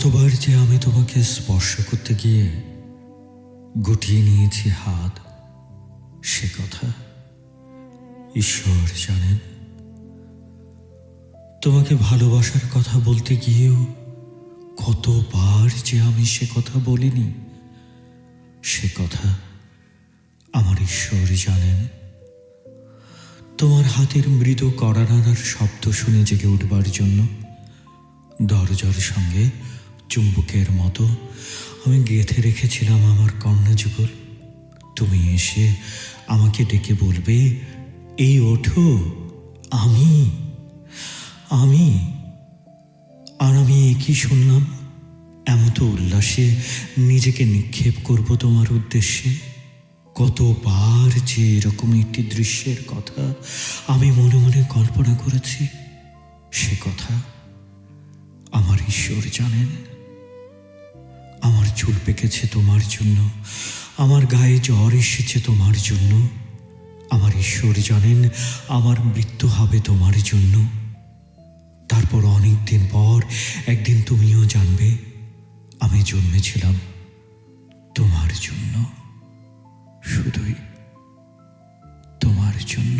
কতবার যে আমি তোমাকে স্পর্শ করতে গিয়ে গুটিয়ে নিয়েছি হাত, সে কথা ঈশ্বর জানেন। তোমাকে ভালোবাসার কথা বলতে গিয়েও কতবার যে আমি সে কথা বলিনি, সে কথা আমার ঈশ্বর জানেন। তোমার হাতের মৃদু কড়া নাড়ার শব্দ শুনে জেগে উঠবার জন্য দরজার সঙ্গে চুম্বকের মতো আমি গেঁথে রেখেছিলাম আমার কর্ণযুগল। তুমি এসে আমাকে ডেকে বলবে, এই ওঠো, আমি আমি আর আমি একই শুনলাম, এমতো উল্লাসে নিজেকে নিক্ষেপ করব তোমার উদ্দেশ্যে। কতবার যে এরকম একটি দৃশ্যের কথা আমি মনে মনে কল্পনা করেছি, সে কথা আমার ঈশ্বর জানেন। আমার চুল পেকেছে তোমার জন্য, আমার গায়ে জ্বর এসেছে তোমার জন্য। আমার ঈশ্বর জানেন আমার মৃত্যু হবে তোমার জন্য। তারপর অনেক দিন পর একদিন তুমিও জানবে আমি জন্মেছিলাম তোমার জন্য, শুধুই তোমার জন্য।